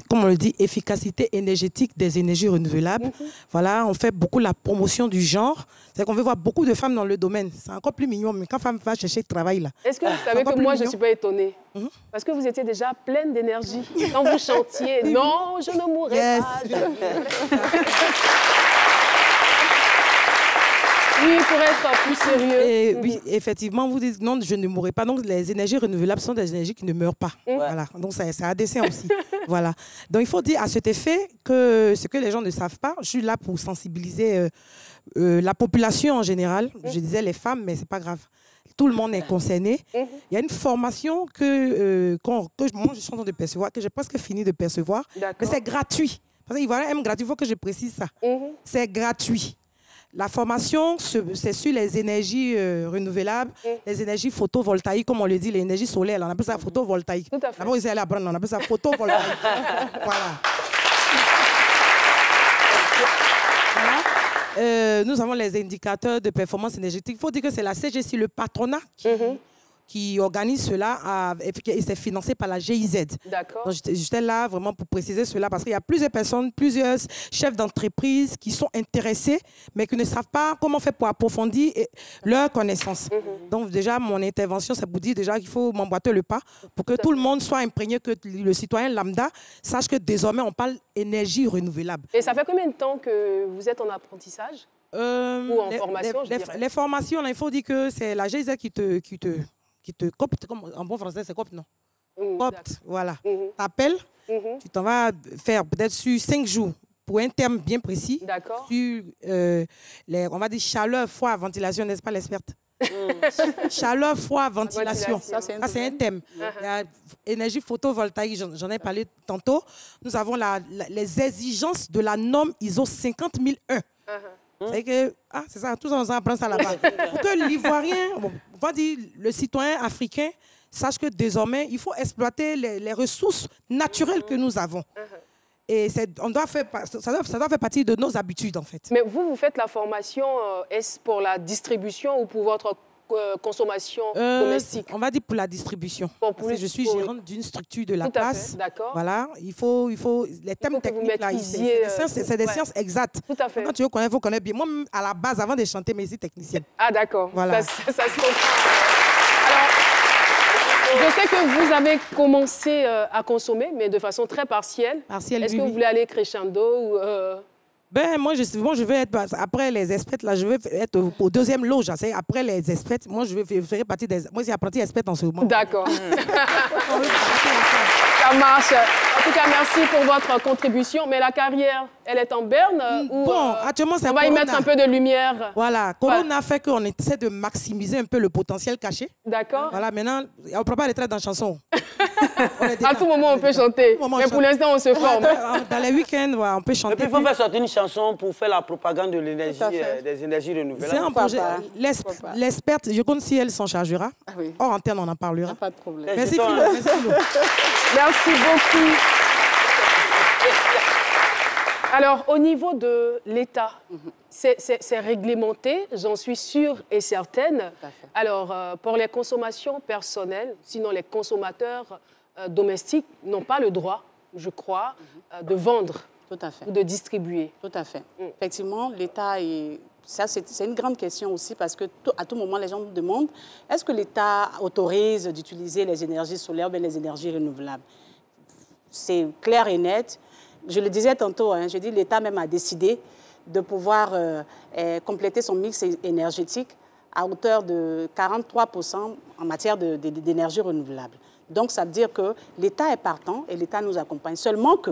comme on le dit, efficacité énergétique des énergies renouvelables. Voilà, on fait beaucoup la promotion du genre. C'est qu'on veut voir beaucoup de femmes dans le domaine. C'est encore plus mignon, mais quand femme va chercher le travail, là. Est-ce que vous savez que moi, je ne suis pas étonnée? Parce que vous étiez déjà pleine d'énergie. Quand vous chantiez, non, je ne mourrai pas. Oui, pour être plus sérieux. Et oui, effectivement, vous dites non, je ne mourrai pas. Donc, les énergies renouvelables sont des énergies qui ne meurent pas. Voilà. Donc, c'est à dessein aussi. Voilà. Donc, il faut dire à cet effet que ce que les gens ne savent pas, je suis là pour sensibiliser la population en général. Je disais les femmes, mais ce n'est pas grave. Tout le monde est concerné. Il y a une formation que moi, je suis en train de percevoir, que j'ai presque fini de percevoir. Mais c'est gratuit. Parce qu'il voilà, gratuit, il faut que je précise ça. C'est gratuit. La formation, c'est sur les énergies renouvelables, les énergies photovoltaïques, comme on le dit, les énergies solaires. On appelle ça photovoltaïque. D'abord, ils allaient apprendre, on appelle ça photovoltaïque. Voilà. nous avons les indicateurs de performance énergétique. Il faut dire que c'est la CGC, le patronat, qui organise cela et c'est financé par la GIZ. D'accord. J'étais là vraiment pour préciser cela parce qu'il y a plusieurs personnes, plusieurs chefs d'entreprise qui sont intéressés mais qui ne savent pas comment faire pour approfondir leurs connaissances. Donc déjà, mon intervention, c'est pour dire déjà qu'il faut m'emboîter le pas pour que tout le monde soit imprégné, que le citoyen lambda sache que désormais, on parle énergie renouvelable. Et ça fait combien de temps que vous êtes en apprentissage ou en formation, les formations, là, il faut dire que c'est la GIZ qui te copte, comme en bon français, c'est copte, non? Copte, voilà. T'appelles, tu t'en vas faire peut-être sur 5 jours pour un terme bien précis. D'accord. Sur, on va dire chaleur, froid, ventilation, n'est-ce pas l'experte? Chaleur, froid, ventilation. Ça, c'est un thème. Il y a énergie photovoltaïque, j'en ai parlé tantôt. Nous avons les exigences de la norme ISO 50001. C'est que, c'est ça, tous on apprend ça là-bas. Pour que l'Ivoirien, on va dire le citoyen africain, sache que désormais, il faut exploiter les ressources naturelles que nous avons. Et ça doit faire partie de nos habitudes, en fait. Mais vous faites la formation, est-ce pour la distribution ou pour votre consommation domestique? On va dire pour la distribution. Parce que je suis gérante d'une structure de la place. D'accord. Voilà, il faut les thèmes techniques là, c'est des sciences exactes. Tout à fait. Quand tu veux connaître, il faut connaître bien. Moi, à la base, avant de chanter, mais je suis technicienne. Ah d'accord. Voilà. Ça se comprend. Alors, je sais que vous avez commencé à consommer, mais de façon très partielle. Est-ce que vous voulez aller crescendo ou Ben, moi, je vais être, après les experts, là, je vais être au deuxième loge. Après les experts, moi, je vais faire partie des... Moi, j'ai appris expert en ce moment. D'accord. Ça marche. En tout cas, merci pour votre contribution. Mais la carrière, elle est en berne ou bon, actuellement, c'est on va y mettre un peu de lumière. Voilà. Corona fait qu'on essaie de maximiser un peu le potentiel caché. D'accord. Voilà, maintenant, on ne prend pas les traits dans la chanson. À tout moment, on peut chanter. Mais pour l'instant, on se forme. Dans les week-ends, ouais, on peut chanter. Et puis, il faut faire sortir une chanson pour faire la propagande de l'énergie, des énergies renouvelables. C'est un projet. L'experte, je compte si elle s'en chargera. Hors antenne, on en parlera. Pas de problème. Merci, Philo. Merci beaucoup. Alors, au niveau de l'État, c'est réglementé, j'en suis sûre et certaine. Alors, pour les consommations personnelles, sinon les consommateurs domestiques n'ont pas le droit, je crois, de vendre ou de distribuer. Tout à fait. Effectivement, l'État est... Ça, c'est une grande question aussi parce que à tout moment, les gens me demandent est-ce que l'État autorise d'utiliser les énergies solaires ou bien les énergies renouvelables? C'est clair et net. Je le disais tantôt, je dis l'État même a décidé de pouvoir compléter son mix énergétique à hauteur de 43% en matière d'énergie renouvelable. Donc, ça veut dire que l'État est partant et l'État nous accompagne. Seulement que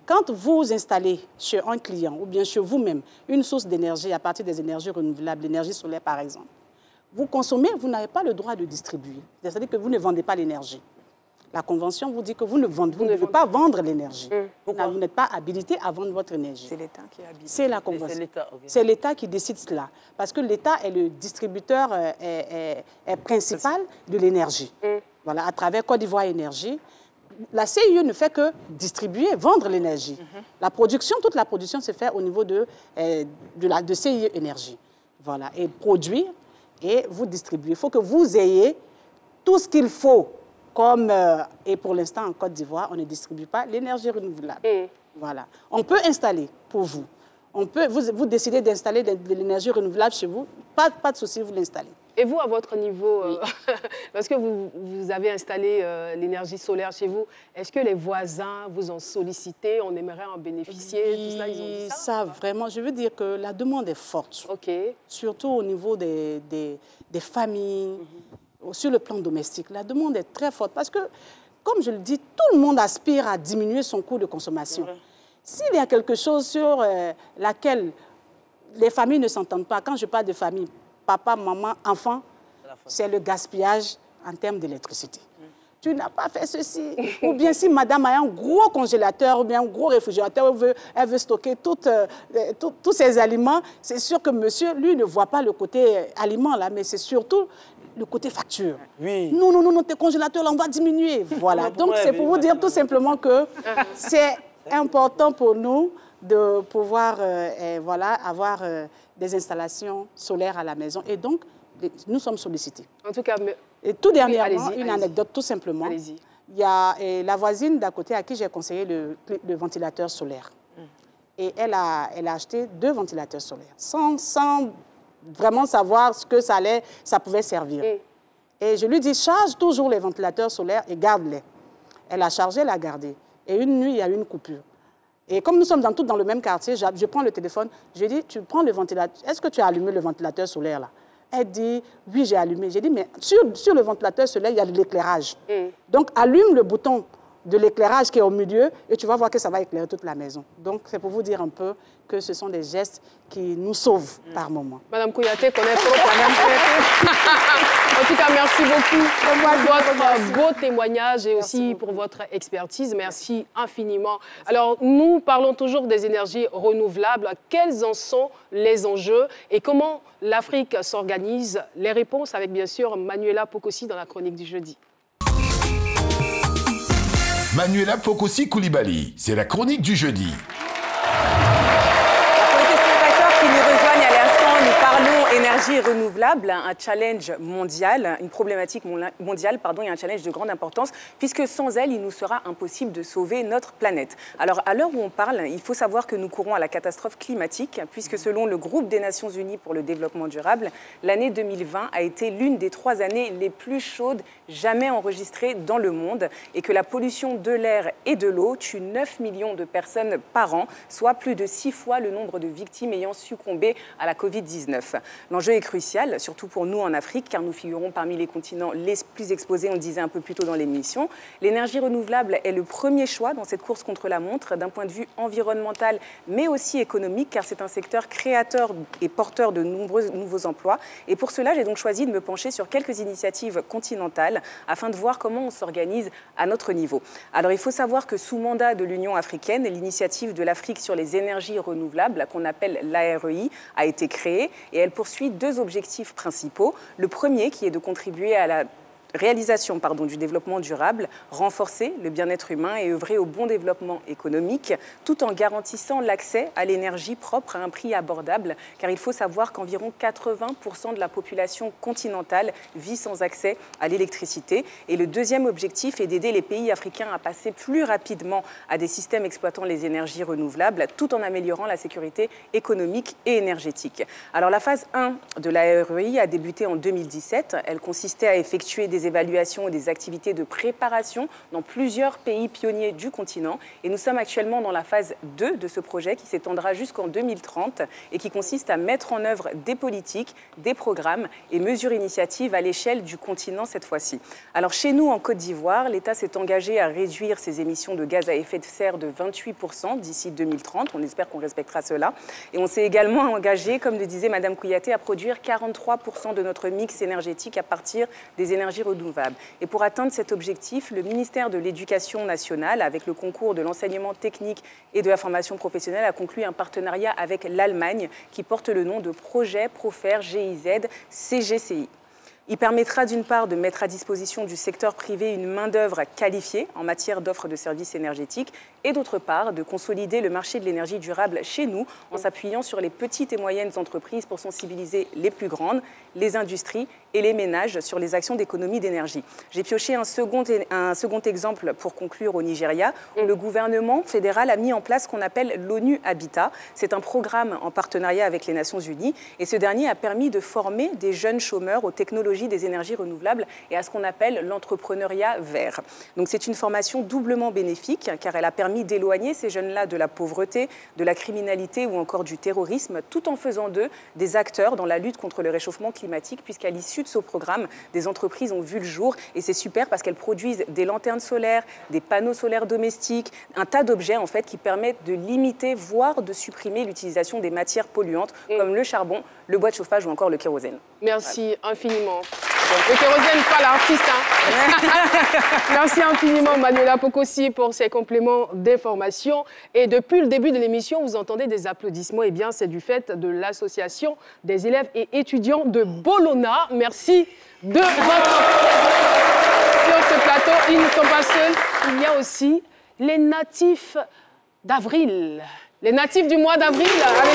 quand vous installez chez un client ou bien chez vous-même une source d'énergie à partir des énergies renouvelables, l'énergie solaire par exemple, vous consommez, vous n'avez pas le droit de distribuer. C'est-à-dire que vous ne vendez pas l'énergie. La Convention vous dit que vous ne pouvez pas vendre l'énergie. Vous n'êtes pas habilité à vendre votre énergie. C'est l'État qui est habilité. C'est la Convention. C'est l'État qui décide cela. Parce que l'État est le distributeur principal de l'énergie. Voilà, à travers Côte d'Ivoire Énergie. La CIE ne fait que distribuer, vendre l'énergie. La production, toute la production se fait au niveau de CIE Énergie. Voilà, et produire et vous distribuer. Il faut que vous ayez tout ce qu'il faut. Et pour l'instant, en Côte d'Ivoire, on ne distribue pas l'énergie renouvelable. Voilà. On peut installer pour vous. Vous décidez d'installer de l'énergie renouvelable chez vous, pas de souci, vous l'installez. Et vous, à votre niveau, parce que vous avez installé l'énergie solaire chez vous, est-ce que les voisins vous ont sollicité, on aimerait en bénéficier, tout ça, ils ont dit ça? Ça, vraiment, je veux dire que la demande est forte. Surtout au niveau des familles, sur le plan domestique. La demande est très forte parce que, comme je le dis, tout le monde aspire à diminuer son coût de consommation. S'il y a quelque chose sur laquelle les familles ne s'entendent pas, quand je parle de famille, papa, maman, enfant, c'est le gaspillage en termes d'électricité. Tu n'as pas fait ceci. Ou bien si madame a un gros congélateur ou bien un gros réfrigérateur, elle veut stocker tous ses aliments, c'est sûr que monsieur, lui, ne voit pas le côté aliment, là, mais c'est surtout le côté facture. Non, tes congélateurs, là, on va diminuer. Voilà. Donc, c'est pour vous dire tout simplement que c'est important pour nous de pouvoir voilà, avoir des installations solaires à la maison. Et donc, nous sommes sollicités. En tout cas, et tout dernièrement, une anecdote tout simplement. Il y a la voisine d'à côté à qui j'ai conseillé le ventilateur solaire. Et elle a acheté 2 ventilateurs solaires, sans vraiment savoir ce que ça pouvait servir. Et je lui dis, charge toujours les ventilateurs solaires et garde-les. Elle a chargé, elle a gardé. Et une nuit, il y a eu une coupure. Et comme nous sommes tous dans le même quartier, je prends le téléphone, je dis, tu prends le ventilateur, est-ce que tu as allumé le ventilateur solaire là? Elle dit, oui, j'ai allumé. J'ai dit, mais sur le ventilateur solaire, il y a de l'éclairage. Donc, allume le bouton de l'éclairage qui est au milieu et tu vas voir que ça va éclairer toute la maison. Donc, c'est pour vous dire un peu que ce sont des gestes qui nous sauvent par moment. Madame Kouyaté connaît trop Madame Kouyaté. En tout cas, merci beaucoup pour votre beau témoignage et aussi pour votre expertise. Merci infiniment. Alors, nous parlons toujours des énergies renouvelables. Quels en sont les enjeux et comment l'Afrique s'organise? Les réponses avec, bien sûr, Manuela Pokosi dans la chronique du jeudi. Manuela Pokosi Koulibaly, c'est la chronique du jeudi. Pour les téléspectateurs qui nous rejoignent à l'instant, nous parlons énergie renouvelable, un challenge mondial, une problématique mondiale, et un challenge de grande importance, puisque sans elle, il nous sera impossible de sauver notre planète. Alors, à l'heure où on parle, il faut savoir que nous courons à la catastrophe climatique, puisque selon le groupe des Nations Unies pour le développement durable, l'année 2020 a été l'une des 3 années les plus chaudes jamais enregistrées dans le monde, et que la pollution de l'air et de l'eau tue 9 millions de personnes par an, soit plus de 6 fois le nombre de victimes ayant succombé à la Covid-19. L'enjeu est crucial, surtout pour nous en Afrique, car nous figurons parmi les continents les plus exposés, on le disait un peu plus tôt dans l'émission. L'énergie renouvelable est le premier choix dans cette course contre la montre, d'un point de vue environnemental, mais aussi économique, car c'est un secteur créateur et porteur de nombreux nouveaux emplois. Et pour cela, j'ai donc choisi de me pencher sur quelques initiatives continentales, afin de voir comment on s'organise à notre niveau. Alors, il faut savoir que sous mandat de l'Union africaine, l'initiative de l'Afrique sur les énergies renouvelables, qu'on appelle l'AREI, a été créée et elle poursuit 2 objectifs principaux. Le premier, qui est de contribuer à la réalisation du développement durable, renforcer le bien-être humain et œuvrer au bon développement économique, tout en garantissant l'accès à l'énergie propre à un prix abordable, car il faut savoir qu'environ 80% de la population continentale vit sans accès à l'électricité. Et le deuxième objectif est d'aider les pays africains à passer plus rapidement à des systèmes exploitant les énergies renouvelables, tout en améliorant la sécurité économique et énergétique. Alors la phase 1 de la REI a débuté en 2017. Elle consistait à effectuer des évaluations et des activités de préparation dans plusieurs pays pionniers du continent. Et nous sommes actuellement dans la phase 2 de ce projet qui s'étendra jusqu'en 2030 et qui consiste à mettre en œuvre des politiques, des programmes et mesures initiatives à l'échelle du continent cette fois-ci. Alors chez nous, en Côte d'Ivoire, l'État s'est engagé à réduire ses émissions de gaz à effet de serre de 28% d'ici 2030. On espère qu'on respectera cela. Et on s'est également engagé, comme le disait Madame Kouyaté, à produire 43% de notre mix énergétique à partir des énergies renouvelables. Et pour atteindre cet objectif, le ministère de l'Éducation nationale, avec le concours de l'enseignement technique et de la formation professionnelle, a conclu un partenariat avec l'Allemagne qui porte le nom de Projet Profer GIZ CGCI. Il permettra d'une part de mettre à disposition du secteur privé une main-d'œuvre qualifiée en matière d'offres de services énergétiques et d'autre part de consolider le marché de l'énergie durable chez nous en s'appuyant sur les petites et moyennes entreprises pour sensibiliser les plus grandes, les industries et les ménages sur les actions d'économie d'énergie. J'ai pioché un second exemple pour conclure au Nigeria, où le gouvernement fédéral a mis en place ce qu'on appelle l'ONU Habitat. C'est un programme en partenariat avec les Nations Unies et ce dernier a permis de former des jeunes chômeurs aux technologies des énergies renouvelables et à ce qu'on appelle l'entrepreneuriat vert. Donc c'est une formation doublement bénéfique car elle a permis d'éloigner ces jeunes-là de la pauvreté, de la criminalité ou encore du terrorisme, tout en faisant d'eux des acteurs dans la lutte contre le réchauffement climatique, puisqu'à l'issue de ce programme, des entreprises ont vu le jour et c'est super parce qu'elles produisent des lanternes solaires, des panneaux solaires domestiques, un tas d'objets en fait qui permettent de limiter, voire de supprimer l'utilisation des matières polluantes comme le charbon, le bois de chauffage ou encore le kérosène. Merci infiniment. Le kérosène, pas l'artiste. Merci infiniment, Manuela Pokosi, pour ces compléments d'information. Et depuis le début de l'émission, vous entendez des applaudissements. Eh bien, c'est du fait de l'association des élèves et étudiants de Bologna. Merci de votre présence sur ce plateau. Ils ne sont pas seuls. Il y a aussi les natifs d'Avril Les natifs du mois d'avril avec nous.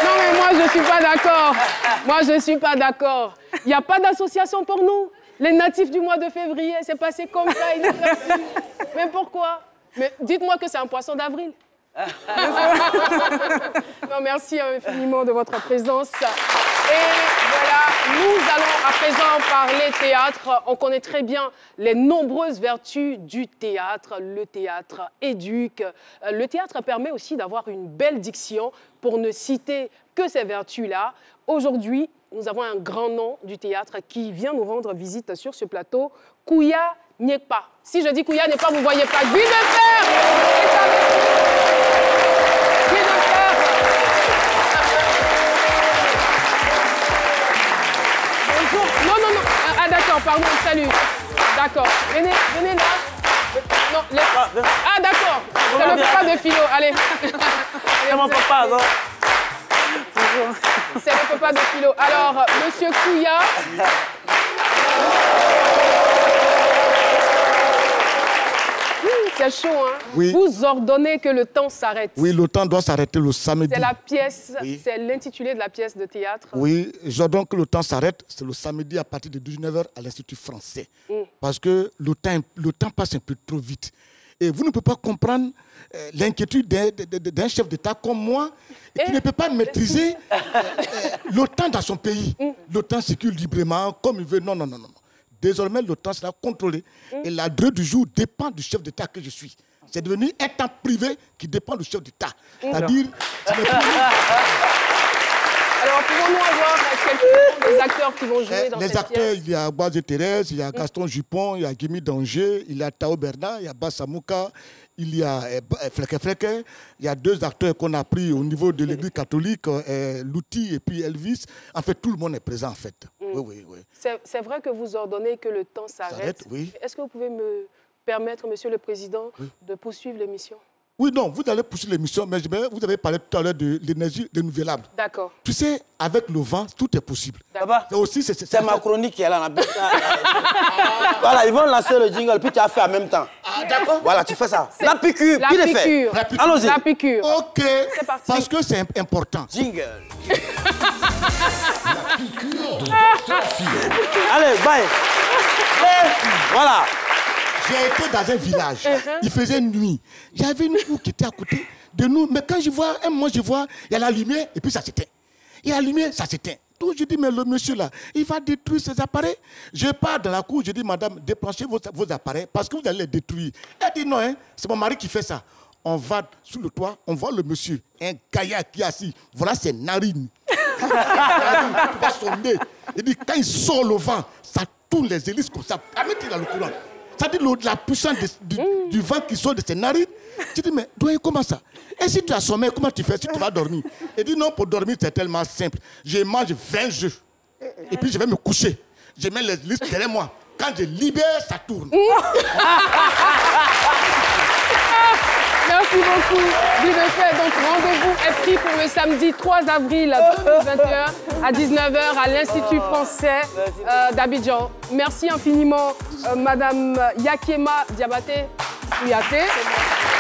Non, mais moi, je ne suis pas d'accord. Moi, je ne suis pas d'accord. Il n'y a pas d'association pour nous. Les natifs du mois de février, c'est passé comme ça. Mais pourquoi? Mais dites-moi que c'est un poisson d'avril. Non, merci infiniment de votre présence. Et voilà, nous allons à présent parler théâtre. On connaît très bien les nombreuses vertus du théâtre. Le théâtre éduque. Le théâtre permet aussi d'avoir une belle diction, pour ne citer que ces vertus-là. Aujourd'hui, nous avons un grand nom du théâtre qui vient nous rendre visite sur ce plateau, Kouya Nyekpa. Si je dis Kouya Nyekpa, vous ne voyez pas. Guy de Fer! Guy de Fer! Bonjour. Non, non, non. Ah, d'accord, pardon, salut. D'accord. Venez, venez là. Non, laisse. Ah, d'accord. C'est le papa de Philo. Allez. C'est mon papa, non? C'est le papa de Philo. Alors, monsieur Kouya. C'est chaud, hein? Oui. Vous ordonnez que le temps s'arrête. Oui, le temps doit s'arrêter le samedi. C'est la pièce, oui. C'est l'intitulé de la pièce de théâtre. Oui, j'ordonne que le temps s'arrête. C'est le samedi à partir de 19h à l'Institut français. Parce que le temps passe un peu trop vite. Et vous ne pouvez pas comprendre l'inquiétude d'un chef d'État comme moi qui ne peut pas maîtriser le temps dans son pays. Le temps circule librement comme il veut. Non, non, non, non. Désormais, le temps sera contrôlé. Et la durée du jour dépend du chef d'État que je suis. C'est devenu un temps privé qui dépend du chef d'État. C'est-à-dire... Alors, pouvons-nous avoir quelques des acteurs qui vont jouer dans cette Les acteurs, pièce? il y a Boaz et Thérèse, il y a Gaston Jupon, il y a Guimi Danger, il y a Tao Bernard, il y a Bassamouka, il y a Fleke Fleke. Il y a 2 acteurs qu'on a pris au niveau de l'église catholique, Louti et puis Elvis. En fait, tout le monde est présent, en fait. Oui, oui, oui. C'est vrai que vous ordonnez que le temps s'arrête. Oui. Est-ce que vous pouvez me permettre, Monsieur le Président, de poursuivre l'émission? Oui, non, vous allez poursuivre l'émission, mais vous avez parlé tout à l'heure de l'énergie renouvelable. D'accord. Tu sais, avec le vent, tout est possible. C'est ma chronique qui est là. Voilà, ils vont lancer le jingle, puis tu as fait en même temps. Ah, d'accord. Voilà, tu fais ça. La piqûre, La puis les piqûre. faits. Allons-y. La piqûre. OK. C'est parti. Parce que c'est important. Jingle. Allez, bye. Voilà. J'ai été dans un village, il faisait nuit. Il y avait une cour qui était à côté de nous. Mais quand je vois, un moment, je vois, il y a la lumière et puis ça s'éteint. Il y a la lumière, ça s'éteint. Donc je dis, mais le monsieur là, il va détruire ses appareils. Je pars dans la cour, je dis, madame, débranchez vos appareils parce que vous allez les détruire. Elle dit, non, hein, c'est mon mari qui fait ça. On va sous le toit, on voit le monsieur, un gaillard qui est assis. Voilà ses narines. Il voit son nez. Il dit, quand il sort le vent, ça tourne les hélices comme ça. Mettez dans le courant. Ça dit la puissance du vent qui sort de ses narines. Tu dis, mais doyen, comment ça? Et si tu as sommeil, comment tu fais si tu vas dormir? Il dit, non, pour dormir, c'est tellement simple. Je mange 20 jeux. Et puis, je vais me coucher. Je mets les listes derrière moi. Quand je libère, ça tourne. Merci beaucoup, Guy de Fer. Donc, rendez-vous est pris pour le samedi 3 avril 2021 à 19h à l'Institut français d'Abidjan. Merci infiniment, Madame Yakema Diabaté Kouyaté.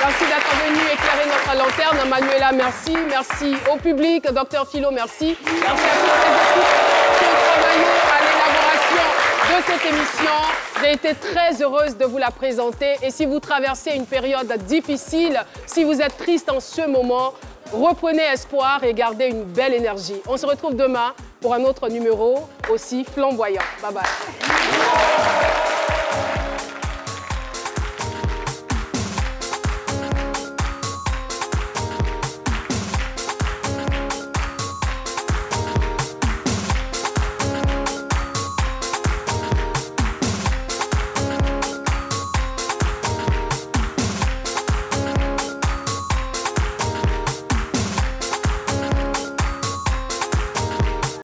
Merci d'être venue éclairer notre lanterne. Manuela, merci. Merci au public. Docteur Philo, merci. Merci à toutes les équipes qui ont travaillé à l'élaboration de cette émission. J'ai été très heureuse de vous la présenter. Et si vous traversez une période difficile, si vous êtes triste en ce moment, reprenez espoir et gardez une belle énergie. On se retrouve demain pour un autre numéro aussi flamboyant. Bye bye.